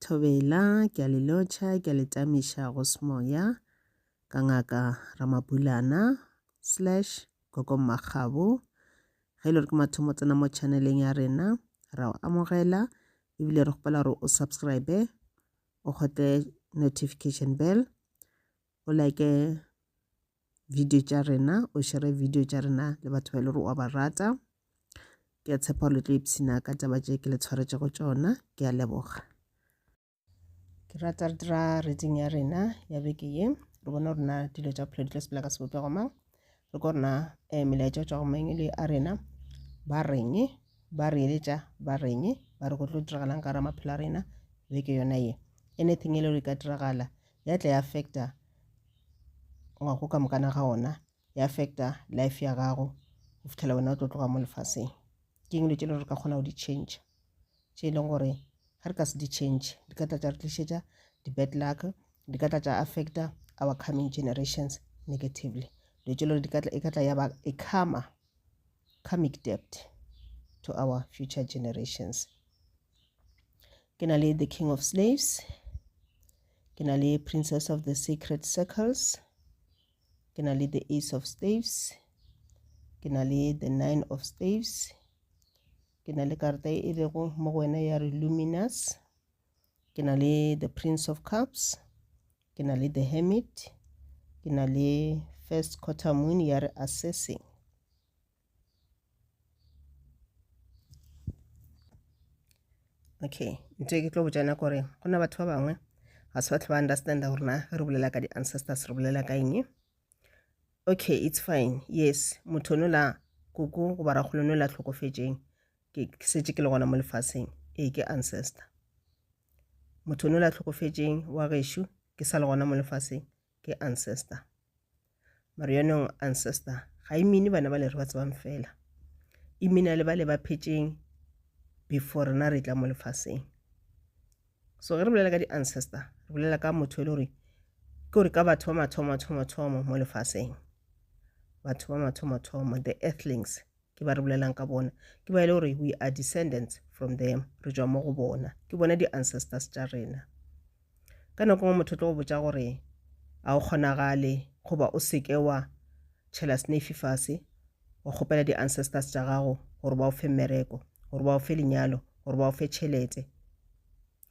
Thobela, ke a le lotjha, ke a le tamisha go semoya ka ngaka Ramabulana / Gogo Makgabo. Ge ile re ke mathomo tsena mo channeleng ya rena, ra o amogela ebile re gopela gore o subscribe, o kgote notification bell, o like video tša rena, o share video tša rena le batho ba ile gore o ba rata. Ke a tshepa le tlo ipsina ka taba tše ke le tshwaretše go tšona. Ke a leboga. Ke rata re dira reading ya rena ya beke ye, re bona gore na dilo tša bophelo di tlo sepela ka sebopego mang, re ko rena melaetša tša go mang le a rena ba reng, ba re eletša ba reng, ba re go tlo diragalang ka ra maphelo a rena beke yona ye. Anything e le gore ka diragala ya tla ya affecta ngwago ka mokana ga ona, ya affecta life ya gago go fitlhela wena o tlo tloga mo lefaseng. Ke eng le tše le re ka kgona go di change tše e leng gore ga re ka se di change di ka tla tša re tlišetša di-bad luck, di ka tla tša affecta our coming generations negatively. Dilo tše le gore e ka tla ya ba a karmic debt to our future generations. Ke na le the King of Slaves, ke na le Princess of the Sacred Circles, ke na le the Ace of Staves, ke na le the Nine of Staves, ke na le karata e lego mo go wena ya re Luminous, ke na le the Prince of Cups, ke na le the Hermit, ke na le First Quarter Moon ya re Assessing. Okay, ntse ke tlo botsana gore go na batho ba bangwe ga se batho ba understanda gore na re bolela ka di-ancestors re bolela ka eng. Okay, it's fine. Yes, motho no la koko go ba ragolo no la tlhokofetšeng ke setse ke le gona mo lefaseng, ke ancestor. Motho no la tlhokofetšeng wa gešo ke sa le gona mo lefaseng ke ancestor. Mare yonong ancestor ga e mine bana ba le re ba tsebang fela, e mina le ba le ba phetšeng before rena re tla mo lefaseng. So ge re bolela ka di-ancestor re bolela ka motho e le gore ke gore ka batho ba mathomo mo lefaseng, batho ba mathomo the earthlings ke ba re bolelang ka bona, ke ba e le gore we are descendants from them, re tšwa mo go bona, ke bona di-ancestors tša rena. Ka nako mo motho tlo go botša gore a o kgonagale goba o seke wa tšhela snefi fase wa kgopela di-ancestors tša gago gore ba o fe mmereko, gore ba o fe lenyalo, gore ba o fe tšhelete,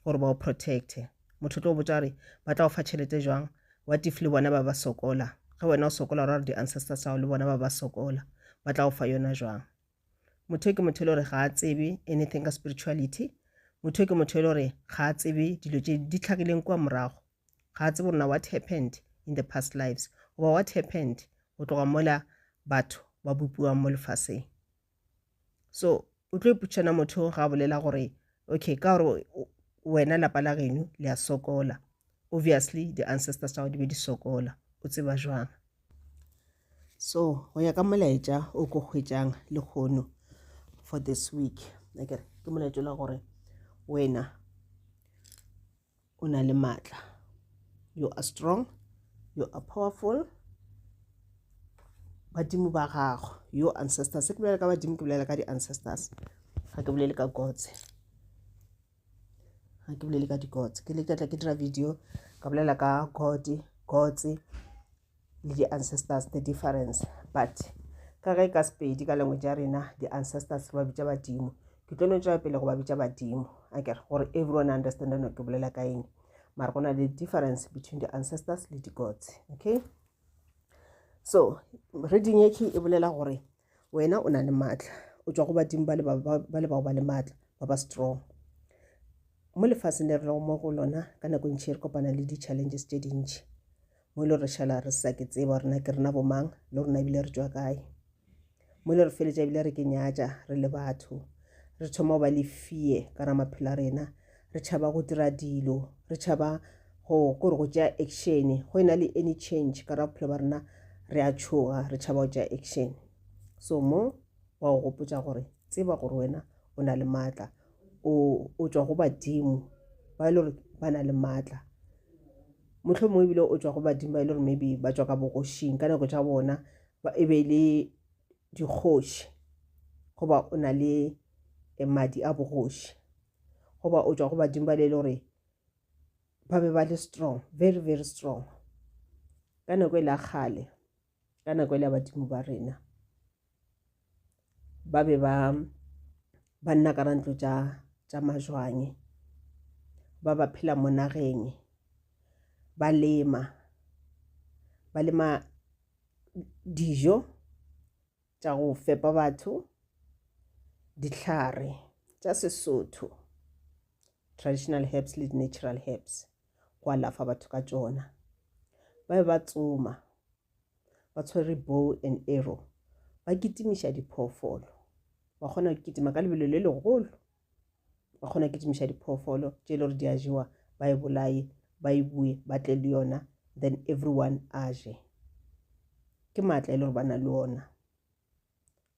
gore ba o protecte. Motho tlo botša gore ba tla o fa tšhelete jwang, what if le bona ba ba sokola, ge wena o sokola ra re di-ancestors tša go le bona ba ba sokola, ba tla o fa yona jwang. Motho ke motho le gore ga a tsebe anything ka spirituality, motho ke motho le gore ga a tsebe dilo tše di tlhagileng kwa morago, ga a tsebe gore na what happened in the past lives oba what happened go tloga mola batho ba bopiwang mo lefaseng. So o tlo ipotšana motho ga a bolela gore okay ka gore wena lapa la geno le a sokola, obviously the ancestors tša go di be di sokola, o tseba jwang. So go ya ka molaetša o ko hwetšang le kgono for this week, ke molaetša la gore wena o na le maatla, you are strong, you are powerful. Badimo ba gago, your ancestors, se ke bolela ka badimo ke bolela ka di-ancestors, ga ke bolele ka gods, ga ke bolele ka di-gods. Ke le tla ke dira video ka bolela ka gods le di-ancestors, the difference. But ka ge ka Sepedi ka language ya rena di-ancestors ba bitša badimo, ke tlo no tšwa pele go ba bitša badimo akere gore everyone understand no ke bolela ka eng, mara go na le difference between the ancestors le di-gods. Okay, so reading ye ke e bolela gore wena o na le maatla, o tšwa go badimo ba le bao ba le maatla ba ba strong. Mo lefaseng le re lego mo go lona ka nako ntšhi re kopana le di-challenges tše dintšhi, mo ile re šala re sa ke tseba rena ke rena bomang le rena ebile re tšwa kae, mo ile re feletša ebile re ke nyatša re le batho, re thoma go ba le fear ka ra maphelo a rena, re tšhaba go dira dilo, re tšhaba gore go tšea action go ena le any change ka ra bophelo ba rena, re a tšhoga, re tšhaba go tšea action. So mo wa go gopotša gore tseba gore wena o na le maatla, o tšwa go badimo ba ile gore ba na le maatla, mohlomongwe ebile o tšwa go badimo ba ile gore maybe ba tšwa ka bogošing ka nako tša bona e be le dikgoši, goba o na le madi a bogoši, goba o tšwa go badimo ba ile gore ba be ba le strong, very very strong. Ka nako e la kgale, ka nako e la badimo ba rena, ba be ba nna ka ntlo tša majwang, ba phela mo nageng, ba lema dijo tša go fepa batho, dihlare tša Sesotho, traditional herbs le natural herbs, go alafa batho ka tšona. Ba be ba tsoma, ba tshwere bow and arrow, ba kitimiša diphoofolo, ba kgona go kitima ka lebelo le legolo, ba kgona go kitimiša diphoofolo tše le gore di a jewa, ba e bolaye, ba e bue, ba tle le yona, then everyone a je. Ke maatla e le gore ba na le ona.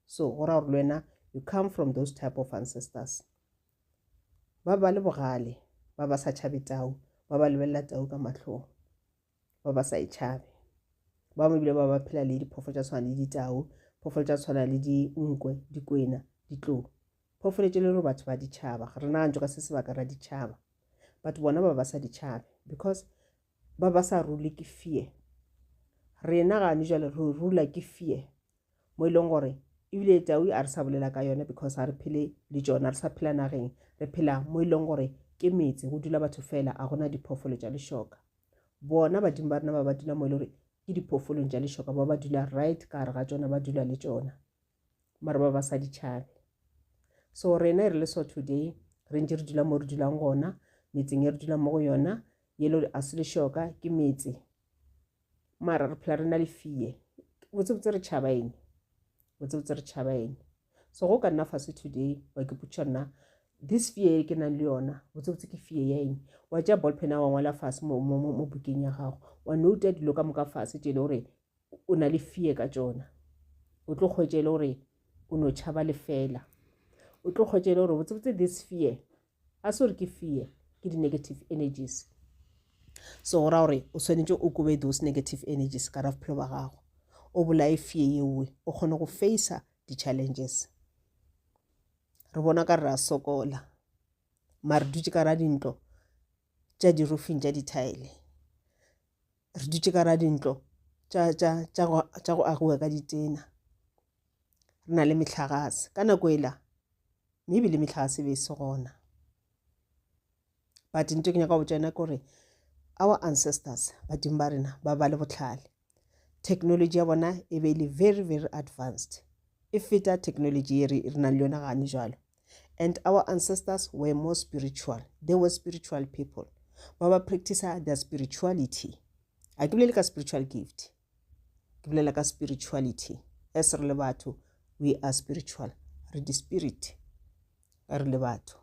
So go ra gore le wena you come from those type of ancestors. Ba ba le bogale, ba ba sa tšhabe tau, ba ba lebelela tau ka mahlong, ba ba sa e tšhabe. Ba mebile ba ba phela le diphoofolo tša tshwana le ditau, phoofolo tša tshwana le dinkwe, dikwena, ditlou. Phoofolo tše le gore batho ba di tšhaba, re nagantšo ka se sebaka ra di tšhaba, batho bona ba sa di tšhabe because ba ba sa rule ke fear. Rena gane jalo re rula ke fear, mo e leng gore ebile tau a re sa bolela ka yona because a re phele le tšona, re sa phela nageng, re phela mo e leng gore ke metse, go dula batho fela, a gona diphoofolo tša lešoka. Bona badimo ba rena ba dula mo e le gore ke diphoofolo tša lešoka, ba dula right ka gare ga tšona, ba dula le tšona, mara ba sa di tšhabe. So rena e re le so today, re ntse re dula mo re dulang gona, metseng e re dulang mo go yona, yelo a se lešoka ke metse, mara re phela re na le fear. Botsebotse re tšhaba eng, botsebotse re tšhaba eng. So go ka nna fase today wa ke putša nna this fear ke nang le yona, botsebotse ke fear ya eng. Wa tšea ballpen wa ngwala fase mo bukeng ya gago, wa nouta dilo ka moka fase tše le gore o na le fear ka tšona, o tlo kgwetše le gore o no tšhaba lefela, o tlo kgwetše le gore botsebotse this fear a se gore ke fear, ke di-negative energies. So go ra gore o swanetše o kobe those negative energies ka ra bophelo ba gago, o bolae fear yewe, o kgone go facea di-challenges. Re bona ka re a sokola, mare dutše ka ra dintlo tša di-roofing tša di-tile, re dutše ka ra dintlo tša go agiwa ka ditena, re na le mehlagase ka nako ela, maybe le mehlagase be se gona, but ntho ke nyaka go tsena kore our ancestors badimo ba rena ba le bohlale, technology ya bona e be le very very advanced, e feta technology ye re nang le yona gane jalo. And our ancestors were more spiritual, they were spiritual people, ba practice their spirituality. A ke bolele ka spiritual gift, ke bolela ka spirituality. As re le batho, we are spiritual, re di spirit, re le batho.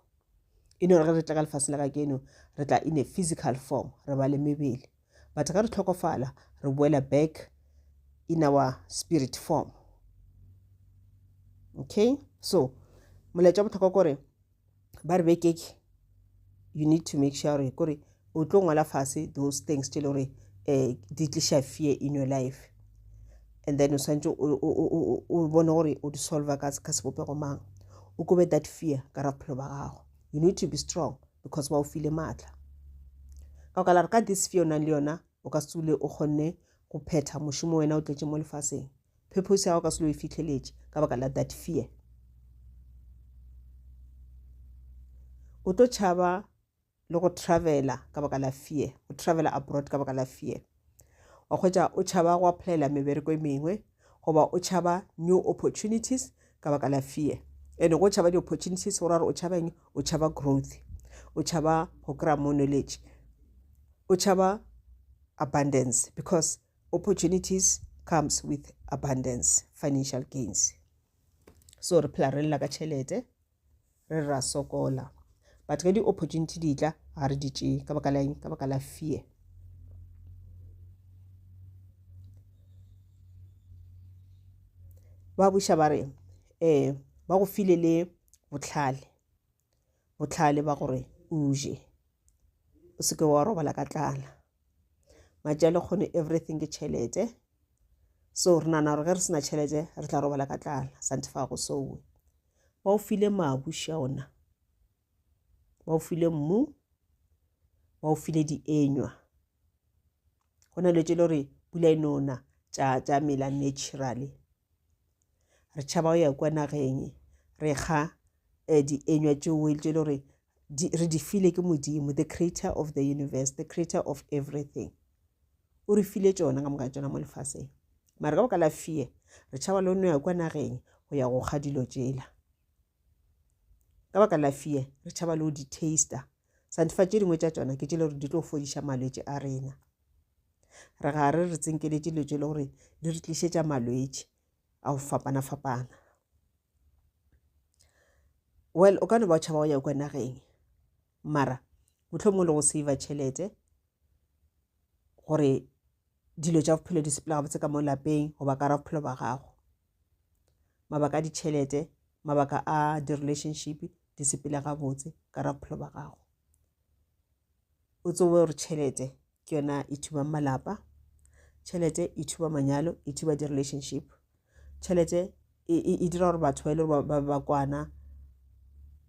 Ino re tla ka lefase la ka keno, re tla in a physical form, re ba le mebele, but ka re tlhokofala re boela back in our spirit form. Okay, so molaetša botlhokwa kore ba re bekeke, you need to make sure kore o tlo ngwala fase those things tše le gore di tliša fear in your life, and then o swantše o bone gore o di solve ka sebopego mang, o kobe that fear ka ra bophelo ba gago. You need to be strong because ba o file maatla, ka okala re ka this fear o nang le yona o ka sule o kgonne go phetha mošomo wena o tletše mo lefaseng, purpose ya go ka sule o fitlheletše ka baka la that fear. O tlo tšhaba le go travela ka baka la fear, o travela abroad ka baka la fear, wa kgwetša o tšhaba go applyela mebereko e mengwe, goba o tšhaba new opportunities ka baka la fear. And go tšhaba di-opportunities go ra gore o tšhaba eng, o tšhaba growth, o tšhaba go kry-a more knowledge, o tšhaba abundance, because opportunities comes with abundance, financial gains. So re phela re lla ka tšhelete, re ra sokola, but ge di-opportunity di tla ga re di tšee ka baka la eng, ka baka la fear. Ba buša ba re ba go file le bohlale ba gore o je, o seke wa robala ka tlala, matšale kgone everything ke tšhelete. So re nana gore ge re sena tšhelete re tla robala ka tlala, sante fa go souwe. Ba o file mabu šona, ba o file mmu, wa o file di enywa go na le tse le gore pula e nona tša mela naturally re tšhaba go ya kwa nageng re ga di enywa tšeo tše le gore re di file ke modimo, the creator of the universe, the creator of everything. O re file tšona ka moka tšona mo lefaseng mara ka baka la fear re tšhaba le no ya kwa nageng go ya go ga dilo tšela ka baka la fear re tšhaba le go di taster santifa tše dingwe tša tšona ke tše le gore di tlo fodiša malwetse a rena re gare re tsenkeletše dilo tše le gore di re tlišetša malwetse a go fapana-fapana. Well, o ka no ba o tšhaba go ya kwa nageng mara mohlomongwe le go save tšhelete gore dilo tša bophelo di sepela gabotse ka mo lapeng goba ka ra bophelo ba gago mabaka a ditšhelete mabaka a di-relationship di sepela gabotse ka ra bophelo ba gago o tsewe gore tšhelete ke yona e thuba malapa tšhelete e thuba manyalo e thuba di-relationship tšhelete e dira gore batho ba ile ba kwana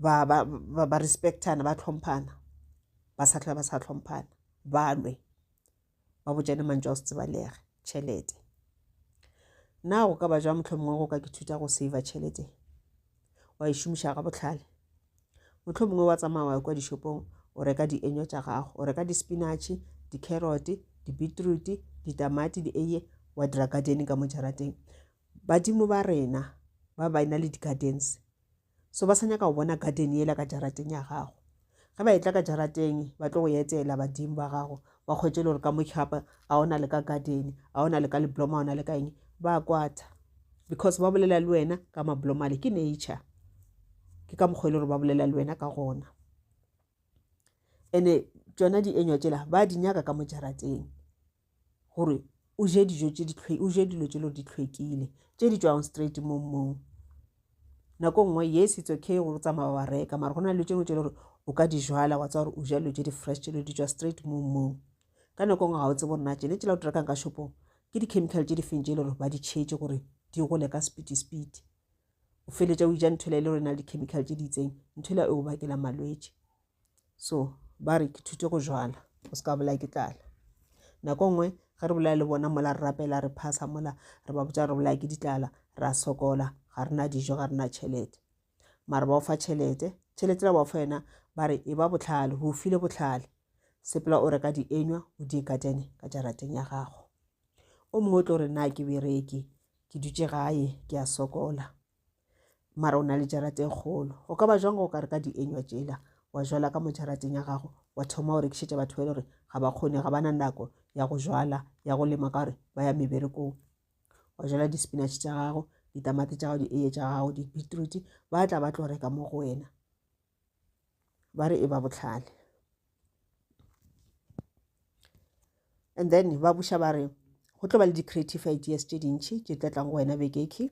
ba respectana ba tlhomphana ba sa tlhomphana ba lwe ba botšane mantšu a se tsebalege tšhelete na go ka ba jwa mohlomongwe go ka ke thuta go save tšhelete wa e šomiša ga botlhale mohlomongwe wa tsamaya wa kwa dishopong o reka di enywa tša gago o reka di spinach di carrot di beetroot di tamati di eiye wa dira gardening ka mo jarateng badimo ba rena ba ina le di gardens so ba sa nyaka go bona garden yela ka jarateng ya gago ga ba etla ka jarateng ba tlo go etela badimo ba gago ba kgwetse le gore ka mokhapa a ona le ka garden a ona le ka lebloma a ona le ka eng ba kwata because ba bolela le wena ka mabloma le ke nature ke ka mokgwa le gore ba bolela le wena ka gona ene tsona di enywa tšela ba di nyaka ka mo jarateng gore o je dijo tše o je dilo tše le di hlwekile tše di tšwago straight mo mmung nako nngwe yes it's okay go tsamaya wa reka mara go na le tšengwe tše le gore o ka di jwala wa tsa gore o ja dilo tše di fresh tše di tšwa straight mo mmung ka nako nngwe ga o tsebe gore na tšene tšela o di rekang ka shopong ke di-chemical tše di feng tše le gore ba di tšhetše gore di gole ka speed o feletša o ja nthwela e le gore na le di-chemical tše di itseng nthwela e o bakela malwetse so ba re ke thute go jwala o se ka bolaya ke tlala nako nngwe ga re bolaya le bona mola re rapela re phasa mola re ba botsa re bolaya ke ditlala ra sokola ga rena dijo ga rena tšhelete mara ba o fa tšhelete la ba o fa yona ba re e ba botlhale go file botlhale sepela o reka di enywa o di katene ka jarateng ya gago o mongwe o tlo re na ke bereke ke dutše gae ke a sokola mara o na le jarate kgolo o ka ba jwang go ka reka di enywa tšela wa jwala ka mo jarateng ya gago wa thoma o rekišetša batho ba ile gore ga ba kgone ga ba na nako ya go jwala ya go lema ka gore ba ya meberekong wa jwala di-spinach tša gago ditamati tša gago di eiye tša gago di beetroot ba tla ba tlo reka mo go wena ba re e ba botlhale and then ba buša ba re go tlo ba le di-creative ideas tše dintšhi tše tla tlang go wena bekeke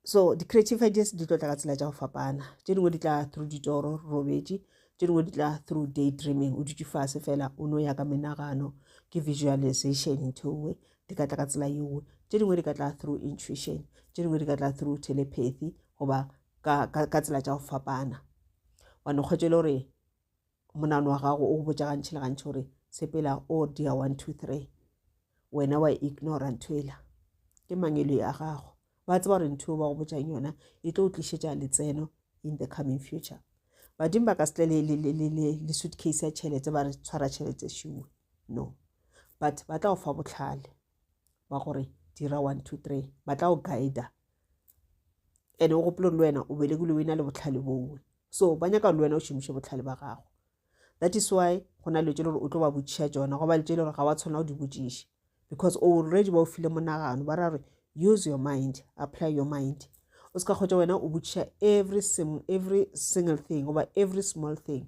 so di-creative ideas di tlo tla ka tsela tša go fapana tše dingwe di tla through ditoro robetše tše dingwe di tla through daydreaming o dutše fase fela o no ya ka menagano ke visualization nthwe di ka tla ka tsela yeo tše dingwe di ka tla through intuition tše dingwe di ka tla through telepathy goba ka tsela tša go fapana wa no kgwetse le gore monano wa gago o go botša gantši le gantši gore sepela o dia 1 2 3 wena wa ignora nthwela ke mangelo a gago ba tseba gore ntho ba go botšang yona e tlo o tlišetša letseno in the coming future badimo ba ka se tle le suitcase ya tšhelete ba re tshwara tšhelete šuwe no but ba tla go fa botlhale ba gore dira 1 2 3 ba tla go guida ene o gopolo le wena o belegile o ena le botlhale bowe so ba nyaka le wena o šomiše botlhale ba gago that is why go na le tše le gore o tlo ba botšiša tšona go ba le tše le gore ga wa tshwana o di botšiše because already ba o file monagano ba ra re use your mind apply your mind o se ka kgwetša wena o botšiša every single thing goba every small thing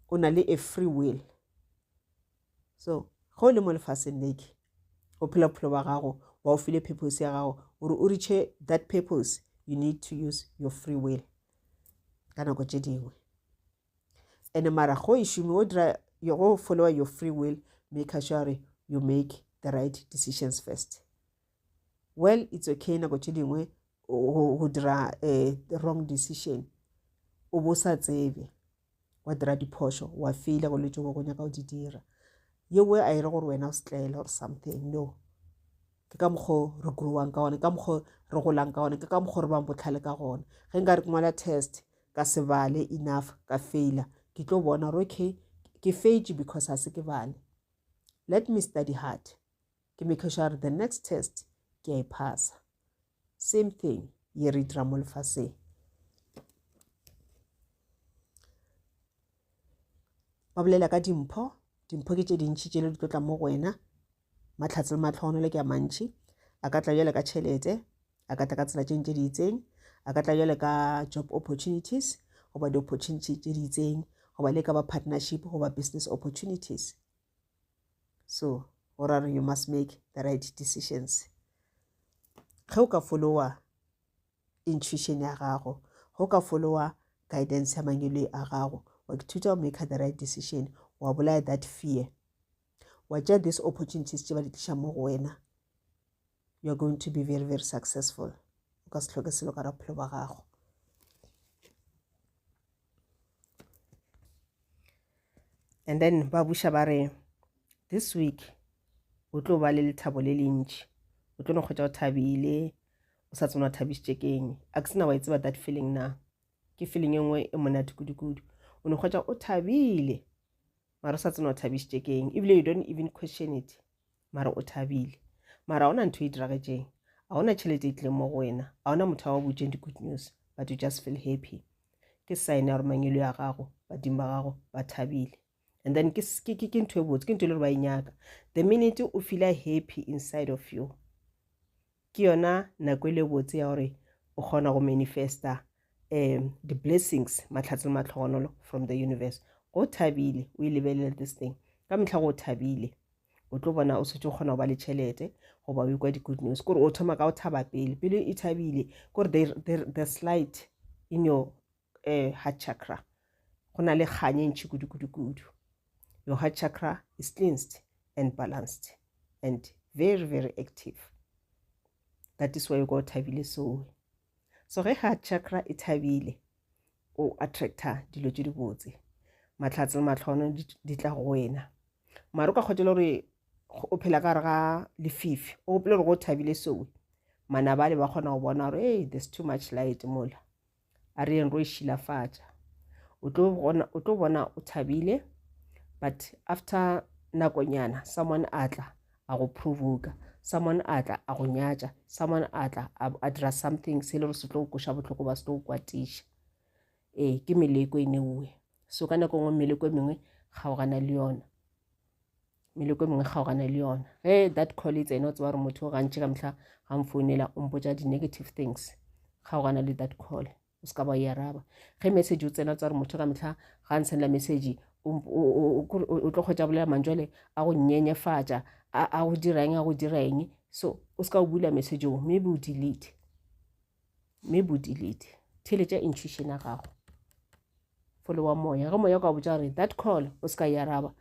o na le a free will so go le mo lefaseng leke o phela bophelo ba gago ba o file purpose ya gago gore o reache that purpose you need to use your free will ka nako tše dingwe and mara go e šome o dira go follow your free will make sure you make the right decisions first well it's okay nako tše dingwe go dira the wrong decision o bo sa tsebe wa dira diphoso wa faila go letse go nyaka go di dira yewe a ire gore wena o setlaela or something no ke ka mokgwa re growang ka gone ka mokgwa re golang ka gone ke ka mokgwa re bang botlhale ka gone ge nka re ke ngwala test ka se bale enough ka faila ke tlo bona gore okay ke failed because ha se ke bale let me study hard ke make sure the next test ke a pass same thing ye re dira mo lefaseng ba bolela ka dimpho ke tše dintši tše le di tlotla mo go wena matlhatse le matlhogonolo ke a mantši a ka tla jale ka tšhelete a ka tla ka tsela tše di itseng a ka tla jale ka job opportunities goba di-opportunity tše di itseng goba le ka ba partnership goba business opportunities so gore you must make the right decisions ge o ka followa intuition ya gago ge o ka followa guidance ya mangelo a gago wa ithuta go make the right decision wa bolaya that fear wa tšea these opportunities tše ba di tliša mo go wena you are going to be very very successful o ka se tlhoke selo ka bophelo ba gago and then ba buša ba re this week o tlo ba le lethabo le le ntši o tlo no kgwetša o thabile o sa tsona thabišitše keng a ke sena wa itseba that feeling na ke feeling engwe e monate kudu-kudu o no kgwetša o thabile mara o sa tsona o thabišitše keng ebile you don't even question it mara o thabile mara ga ona ntho e diragetšeng ga ona tšhelete e tlile mo go wena ga ona motho wa botšeng di-good news but you just feel happy ke sign ya gore mangelo ya gago badimo ba gago ba thabile and then ke ntho e botse ke ntho e le gore ba inyaka the minute o feela happy inside of you ke yona nako e le botse ya gore o kgona go manifesta the-blessings matlhatse le matlhogonolo from the universe go thabile o e lebelele this thing ka metlha go thabile o tlo bona o setse o kgona go ba le tšhelete goba o ikwa di-good news kore o thoma ka o thaba pele e thabile kore the slight in your heart chakra go na le kganye ntšhi kudu your heart chakra is cleansed and balanced and very very active that is why you go thabile so ge heart chakra e thabile o attracta dilo tše di botse matlhatse le matlhono di tla go wena mara o ka kgotela gore o phela ka re ga lefifi o gopele gore go thabile manabale ba kgona go bona gore hey there's too much light mola a re eng ro e šilafatša o tlo bona o thabile but after nakonyana someone atla a go provoka someone atla a go nyatša someone atla a dira something se le gore se tlo go koša bohloko ba se tlo go kwatiša ke meleko e neuwe so ka nako ngwe meleko e mengwe kgaogana le yona meleko e mengwe kgaogana le yona ge that call e tsena o tseba gore motho o gantši ka mehla ga mfounela o mpotša di-negative things kgaogana le that call o se ka ba yaraba ge message o tsena o tseba gore motho ka mehla ga ntsenela message o tlo kgwetša bolela manjwale a go nyenyefatša a go direng so o se ka o bula message o maybe o delete theletša intuition ya gago followa moya ge moya o ka botša gore that call o se ka yaraba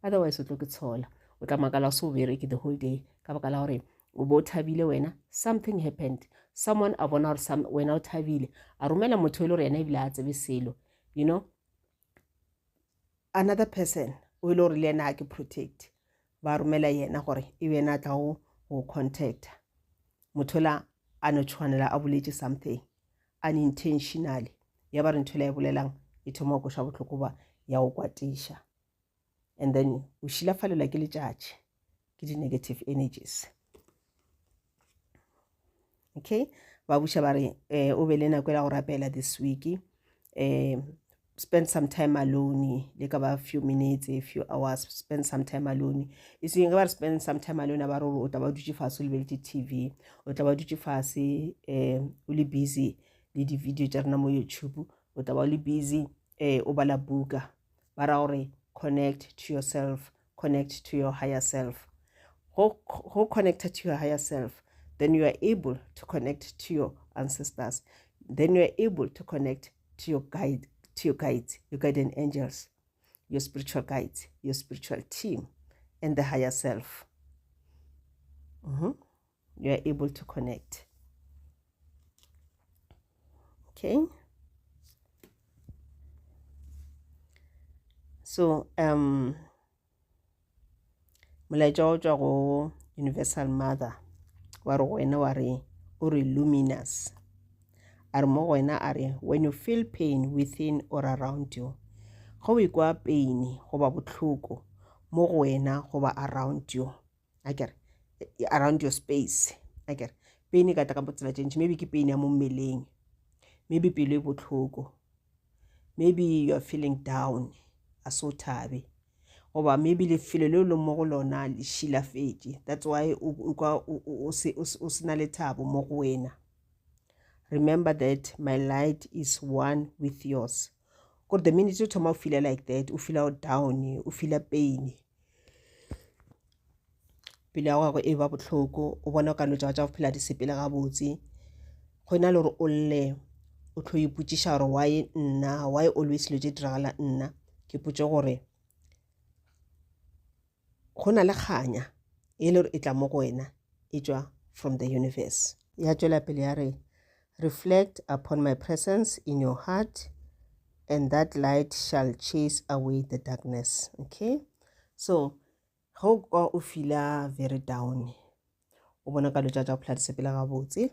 otherwise o tlo ke tshola o tla makala se o bereke the whole day ka baka la gore o bo o thabile wena something happened someone a bona gore wena o thabile a romela motho e le gore yena ebile a tsebe selo you know another person o ile gore le yena a ke protect ba romela yena gore e yena a tla go contacta motho la a no tshwanela a boletše something unintentionally ya ba re ntho la e bolelang e thoma go koša bohloko ba ya go kwatiša and then o šilafalela ke letšatši ke di-negative energies okay ba buša ba re o be le nako ya go rapela this week spend some time alone le ka ba few minutes a few hours spend some time alone e seng ba spend some time alone ba re o tla ba dutše fase o lebeletse TV o tla ba dutše fase o le busy le di-video tša rena mo YouTube o tla ba o le busy o bala buka ba ra gore connect to yourself, connect to your higher self. Who connected to your higher self, then you are able to connect to your ancestors. Then you are able to connect to your guides, your guardian angels, your spiritual guides, your spiritual team, and the higher self. You are able to connect. Okay. So molaetša o tšwa go Universal Mother wa re wena wa re o re luminous, a re mo go wena a re when you feel pain within or around you, go o ikwa pain goba botlhoko mo go wena goba around you, around your space, pain ka tla ka botsela tšentši, maybe ke pain ya mo mmeleng, maybe pelo e botlhoko, maybe you are feeling down a so thabe, goba maybe lefelo leo le mo go lona le šilafetše, that's why o se na le thabo mo go wena. Remember that my light is one with yours. Because the minute you thoma o feel like that, o feel down, o feel pain, pelo ya gago e ba botlhoko, o bona ka no tša go phela di sepele ga botse, go ena le gore o lle o tlo ipotšiša gore why always lo tše diragala nna, ke potše gore go na le kganya e le gore e tla mo go wena e tšwa from the universe. Ya tšwela pele ya re reflect upon my presence in your heart and that light shall chase away the darkness. Okay, so ga o feel very down, o bona ka lo tša go phela di sepele ga botse,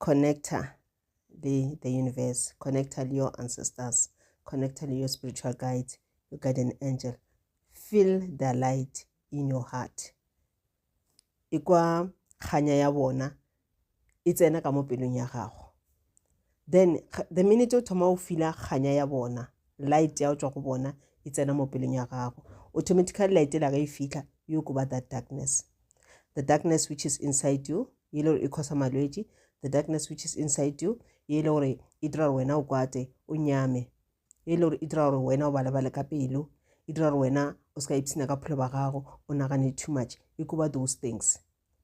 connecta the universe, connecta le your ancestors, connecta le your spiritual guides, your guardian angel. Feel the light in your heart. Ikwa kganya ya bona e tsena ka mo pelong ya gago. Then the minute o thoma o feel kganya ya bona, light ya o tšwa go bona e tsena mo pelong ya gago, automatically light la ga e fihla you go ba that darkness. The darkness which is inside you, ye le gore e causa malwetši, the darkness which is inside you, ye le gore e dira gore wena o kwate, o nyame, ye le gore e dira gore wena o balabale ka pelo, e dira gore wena o ska ipsina ka phelo ba gago, o nagane too much, e kuba those things.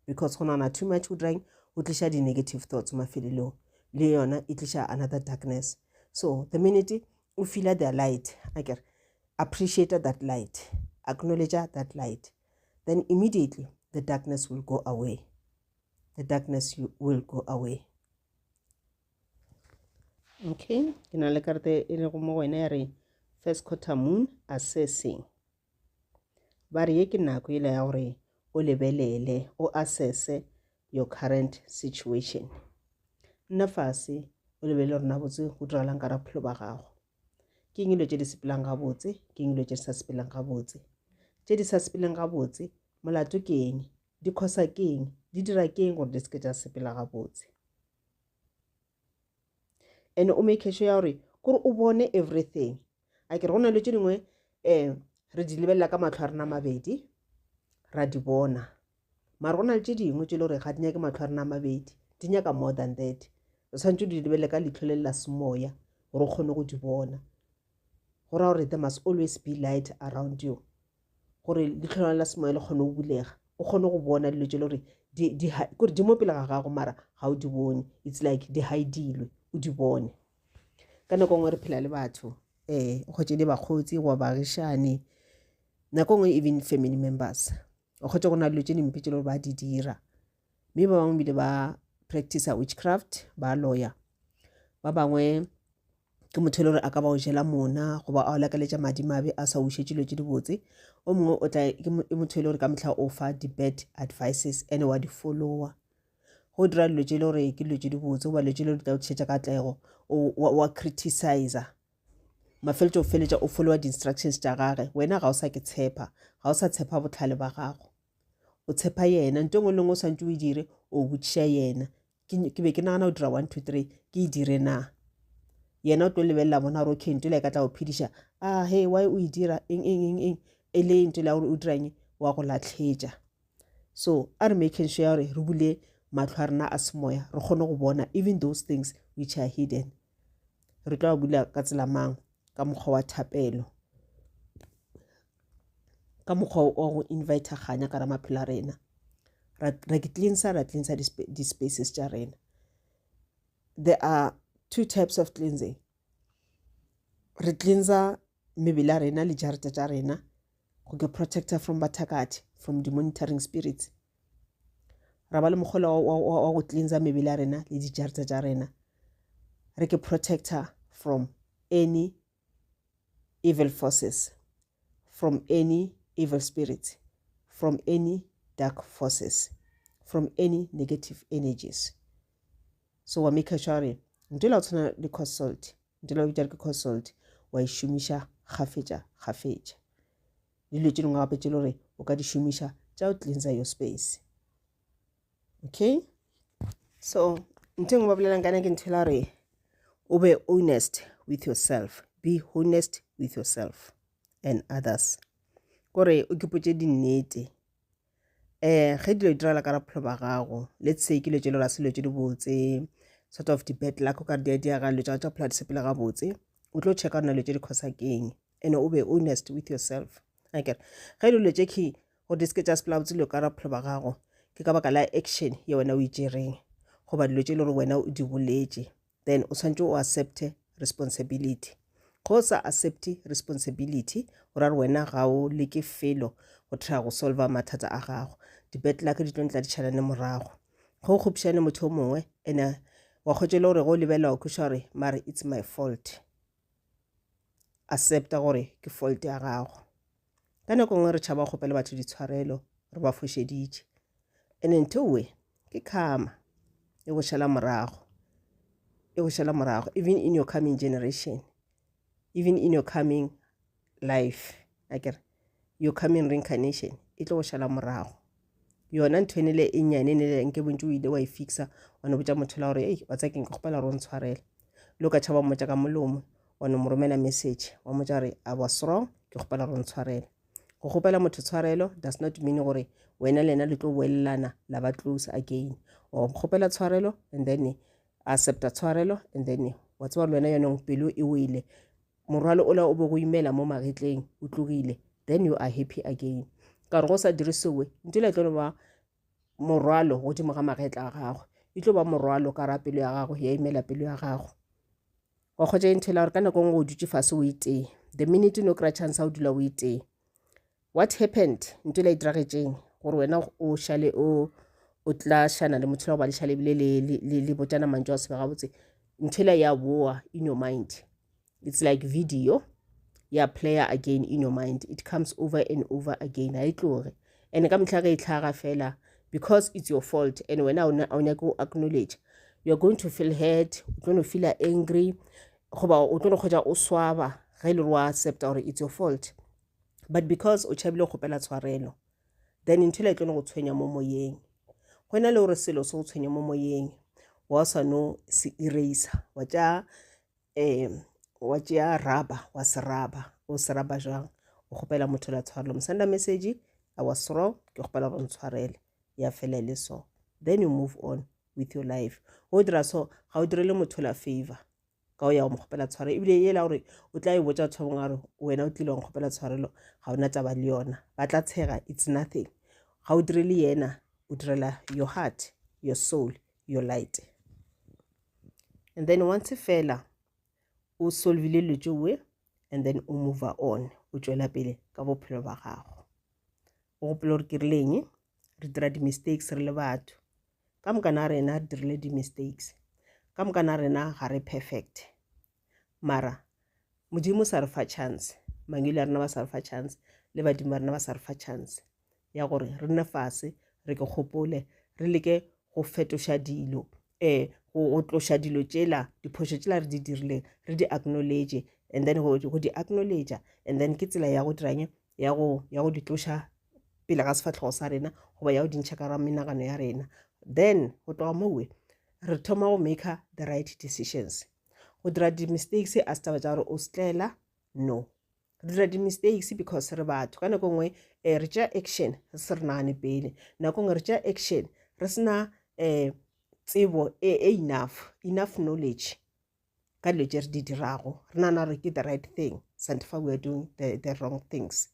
Because go nagana too much o dirang o tliša di negative thoughts mafelelong, le yona e tliša another darkness. So the minute o feel the light, appreciate that light, acknowledge that light, then immediately the darkness will go away. The darkness will go away. Okay, ke na le karete e le go mo wena ya re first quarter moon assessing. Ba re ye ke nako ile ya gore o lebelele, o assesse your current situation. Nna fase o lebelele gore na botse go diragalang ka bophelo ba gago. Ke eng dilo tše di sepelang ga botse, ke eng dilo tše di sa sepelang ga botse. Tše di sa sepelang ga botse, molato ke eng, di khosa ke eng, di dira ke eng gore di seke tša sepela ga botse. And o make sure ya gore kore o bone everything. A ke re go na le tše dingwe re di lebelela ka matlho a rena mabedi, ra di bona. Mara go na le tše dingwe tše le gore ga di nyake matlho a rena mabedi, di nyaka more than that. O tshwanetse di lebelele ka letlho le la semoya gore o kgone go di bona. Go ra gore there must always be light around you, gore letlho la semoya le kgone go bulega, o kgone go bona dilo tše le gore di mo pele ga gago mara ga o di bone, it's like di haidilwe o di bone. Ka nako ngwe re phela le batho go tše di bakgotsi goba baagišane, nako ngwe even family members, o kgotse go na dilo tše dimpe tše le gore ba di dira, mme ba bangwe bile ba practice witchcraft, ba lawyer, ba bangwe ke motho le gore a ka ba o jela mona goba a o lakaletša madimabe a sa ušetše dilo tše di botse. O mongwe o tla ke motho le gore ka mehla o fa di-bad advices and wa di follower, go dira dilo tše le gore ke dilo tše di botse goba dilo tše le gore tla o tšhetša katlego, wa criticizer, mafeletša o feletša o followa di-instructions tša gage. Wena ga o sa ke tshepa, ga o sa tshepa bohlale ba gago, o tshepa yena. Nto ngwe le ngwe o swantse o e dire o botšiša yena, ke be ke nagana o dira 1 2 3 ke e dire na. Yena o tlo lebelela bona gore okay nto le ka tla go phediša, hey why o e dira eng e le nto le gore o dirang wa go latlhetša. So a re making sure gore re bule matlho a rena a semoya, re kgone go bona even those things which are hidden. Re tlo bula ka tsela mang, ka mokgwa wa thapelo, ka mokgwa wa go invite kganya ka ra maphelo a rena, ra cleansa di-spaces tša rena. There are 2 types of cleansing. Re cleansa mebele a rena le jarete tša rena go ke protector from bathakati, from the monitoring spirits. Ra ba le mokgwa wa go cleansa mebele a rena le dijarete tša rena, re ke protector from any evil forces, from any evil spirits, from any dark forces, from any negative energies. So wa make sure ntho la tshwana le cost salt, ntho la bitsa ke cost salt wa ishumisha khafetja dilo tse dingwe gape tse le gore o ka di shumisha tša o cleanser your space. Okay, so ntho engwe ba bolelang kana ke ntho la re o be honest with yourself, be honest with yourself and others, kore o kipotse dinnete. Ge dilo dirala ka bophelo ba gago, let's say ke lo tse le ra selo tse di botse, sort of di bad luck o ka re di aga lo tša tša phela di sepele ga botse, o tlo checka rona lo tse di khosa keng, and o be honest with yourself. Okay, ge dilo tše ke go diske tša sepela botse lo ka ra bophelo ba gago ke ka baka la action ye wena o itšereng goba dilo tše le gore wena o di boletše, then o tshwanetse o accepte responsibility. Go sa accepte responsibility o ra re wena ga o leke felo go try go solve mathata a gago, di bad luck di tlo ntla di tšhalane morago go kgopšane motho o mongwe, ene wa kgwetše le gore go lebela o khuša gore mare it's my fault. Accepta gore ke fault ya gago. Ka nako ngwe re tšhaba kgopela batho ditshwarelo re ba fošeditše, ene ntho we ke karma e go šala morago, even in your coming generation, even in your coming life, your coming reincarnation e tlo go šala morago. Yona ntho ene le e nyane ne nke bontse o ile wa e fixa wa no botša motho la gore ei wa tsa keng ka kgopela gore o ntshwarele, lo ka tšhaba mmotša ka molomo wa no mo romela message wa mmotša gore I was wrong, ke kgopela gore o ntshwarele. Go kgopela motho tshwarelo does not mean gore wena le ena le tlo boelelana la ba close again, o kgopela tshwarelo and then accepta tshwarelo, and then wa tseba le wena yonong pelo e wele morwalo o la o bo go imela mo magetleng o tlogile, then you are happy again. Ka re go sa dirisiwe ntho le tlo ba morwalo godimo ga magetla a gago, e tlo ba morwalo ka ra pelo ya gago ya imela pelo ya gago. Wa kgotsa ntho la gore ka nako ngwe o dutse fase o itee, the minute no kry chance o dula o itee. What happened ntho la idragetšeng gore wena o šale o tla šana le motho la go ba lešale le botjana mantšo a sebe gabotse, ntho la ya boa in your mind. It's like video ya player again in your mind, it comes over and over again, ha e tloge. And ka mehla ge e tlhaga fela because it's your fault, and when o nyake go acknowledge, you're going to feel hurt, o tlo no feel angry goba o tlo no kgotsa o swaba ge le wa accept gore it's your fault. But because o tšhabile go kgopela tshwarelo, then ntho le tlo no go tshwenya mo moyeng. Go na le gore selo se go tshwenya mo moyeng wa sa no se eraser, wa tšea raba wa se raba, o se raba jang o kgopela motho la tshwarelo, mo senda message I was wrong, ke kgopela gore ntshwarele ya fela le so, then you move on with your life. Go dira so ga o direle motho la favor ka o ya go mo kgopela tshwarelo, ebile e la gore o tla e botša batho ba bangwe wena o tlile go kgopela tshwarelo ga ona taba le yona, ba tla tshega it's nothing. Ga o direle yena o direla your heart, your soul, your light, and then once fela o solvile lo tšowe, and then o move on, o tšwela pele ka bophelo ba gago. O gopela gore ke rileng re dira di-mistakes re le batho, ka moka na rena re dirile di-mistakes, ka moka na rena ga re perfect, mara modimo sa re fa chance, mangwele a rena ba sa re fa chance, le badimo ba rena ba sa re fa chance ya gore re nne fase re ke kgopole re leke go fetoša dilo, go tloša dilo tšela diphošo tšela re di dirileng re di acknowledge, and then go di acknowledge, and then ke tsela ya go dirang ya go di tloša pele ga sefatlhego sa rena goba ya go dintšha ka ra menagano ya rena, then go tloga mowe re thoma go make the right decisions. Go dira di-mistakes a se taba tša gore o setlela, no, re dira di-mistakes because re batho. Ka nako ngwe re tša action re se re nagane pele, nako ngwe re tša action re sena tsebo enough knowledge ka dilo tše re di dirago, re nana re ke the right thing, santifa we are doing the wrong things.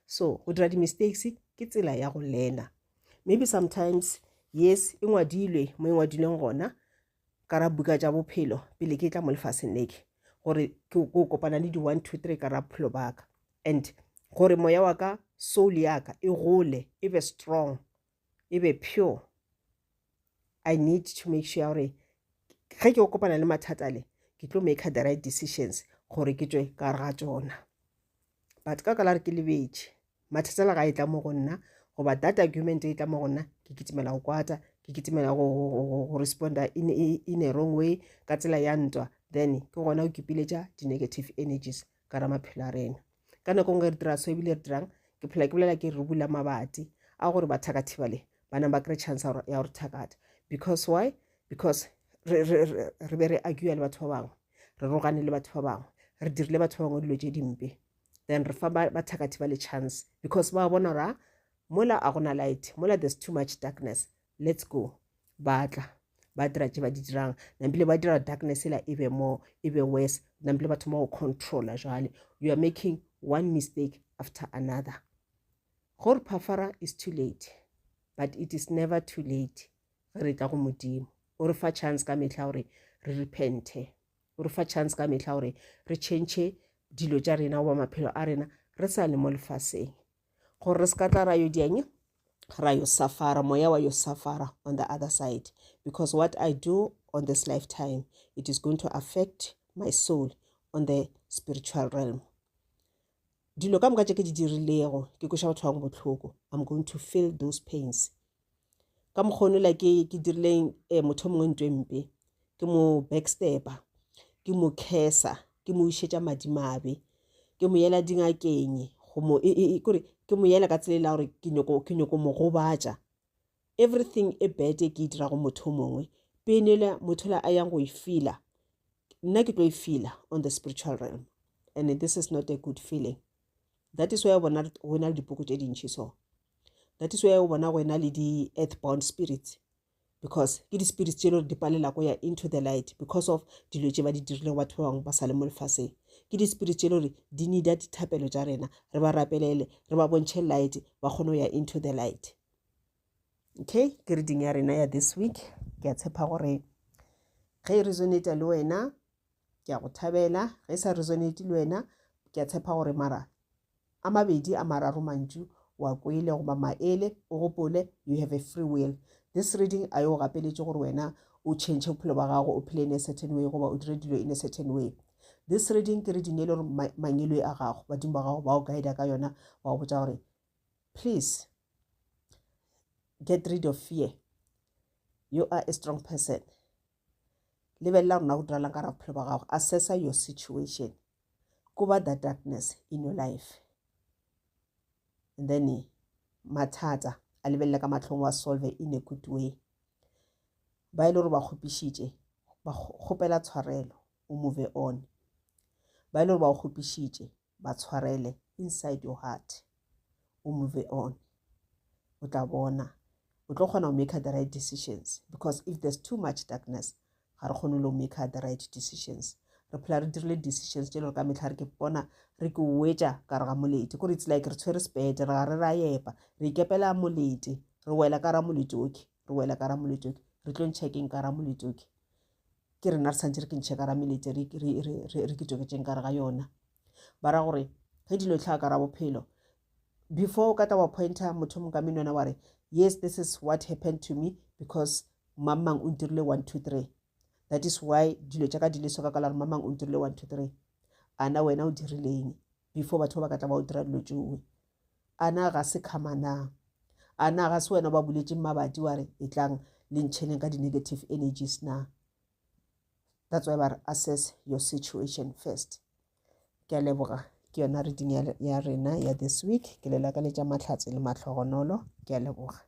So go dira di-mistakes ke tsela ya go learna. Maybe sometimes yes e ngwadilwe mo e ngwadilweng gona ka ra buka tša bophelo pele ke tla mo lefaseng leke gore ke kopana le di 1 2 3 ka ra bophelo baka, and gore moya wa ka soul yaka e gole e be strong e be pure. I need to make sure gore ge ke kopana le mathata le ke tlo make the right decisions gore ke tšwe ka re ga tšona. but ka kala re ke lebetše mathata ga e tla mo go nna goba that argument e tla mo go nna ke kitimela go kwata ke kitimela go responda in a wrong way ka tsela ya ntwa, then ke gona o kipiletša di-negative energies ka ra maphelo a rena. Ka nako ngwe re dira so ebile re dirang ke phela ke bolela ke re bula mabati a gore bathakati bale bana ba kry chance ya gore thakata. Because why? Because re be re argue le batho ba bangwe, re rogane le batho ba bangwe, re dirile batho ba bangwe dilo tše dimpe, then re fa bathakati ba le chance because ba bona ra mola a gona light, mola there's too much darkness, let's go. Batla ba dira tše ba di dirang nambile ba dira darkness ela e be worse nambile batho mo go controla jale. You are making one mistake after another. Gore phafara is too late, but it is never too late. Re tla go modimo o re fa chance ka mehla gore re repente, o re fa chance ka mehla gore re change dilo tša rena goba maphelo a rena re sa le mo lefaseng, gore re ska tla ra yo dieng ra yo suffer, moya wa yo suffer on the other side. Because what I do on this lifetime, it is going to affect my soul on the spiritual realm. Dilo ka moka tše ke di dirilego ke koša batho bangwe bohloko, I'm going to feel those pains. Ka mokgono la ke dirileng motho mongwe ntwe mpe, ke mo backstabber, ke mo kesa, ke mo išetša madimabe, ke mo yela dingakeng, ke mo yela ka tsela gore ke nyoko mo gobatša. Everything e bad e ke e dirago motho mongwe penela motho la a yang go e feela, nna ke tlo e feela on the spiritual realm, and this is not a good feeling. That is why o bona go na le dipoko tše dintšhi so. That is why o bona go na le di-earthbound spirits, because ke di-spirits tše le di palela go ya into the light because of dilo tše ba di dirile batho ba bangwe ba sa le mo lefaseng. Ke di-spirits tše le di needa dithapelo tša rena, re ba rapelele, re ba bontšhe light, ba kgone go ya into the light. Okay, ke reading ya rena ya this week. Ke a tshepa gore ge e resonate le wena ke a go thabela, ge e sa resonate le wena ke a tshepa gore mara a mabedi a mararo mantšu wa kwele goba maele o gopole you have a free will. This reading a yo gapeletše gore wena o change bophelo ba gago o phele in a certain way goba o dire dilo in a certain way. This reading ke reading e le gore manyelo a gago badimo ba gago ba o guide ka yona ba go botša gore please get rid of fear, you are a strong person. Lebelela rona go diralang ka ra bophelo ba gago, assess your situation, cover the darkness in your life, and then mathata a lebelela ka matlhong wa solve in a good way. Ba ile gore ba kgopišitše ba kgopela tshwarelo o move on, ba ile gore ba kgopišitše ba tshwarele inside your heart o move on. O tla bona o tlo kgona go make the right decisions, because if there's too much darkness ga re kgone le make the right decisions. Re phela re dirile decisions tše le ka mehla re ke bona re ke wetša ka re ga molete, kore it's like re tshwere spete re ga re ra yepa re ikepela molete, re wela ka ra molete oke, re wela ka ra molete oke, re tlo ntšhekeng ka ra molete oke, ke rena re santse re ke ntšhe ka ra melete re ke toketšeng ka re ga yona. Ba ra gore ge dilo tlhaga ka ra bophelo before o ka tla wa pointa motho mong ka menwana wa re yes this is what happened to me because mamang o ntirile 1 2 3. That is why dilo tša ka di le soka ka la re mamang o ntirile 1 2 3. Ana wena o dirileng before batho ba ka tla ba o dira dilo tšowe? Ana ga se khamana, ana ga se wena ba buletše mabadi wa re e tlang le ntšheleng ka di-negative energies na? That's why ba assess your situation first. Ke a leboga, ke yona reading ya rena ya this week. Ke le lakaletša mahlatse le mahlogonolo. Ke a leboga.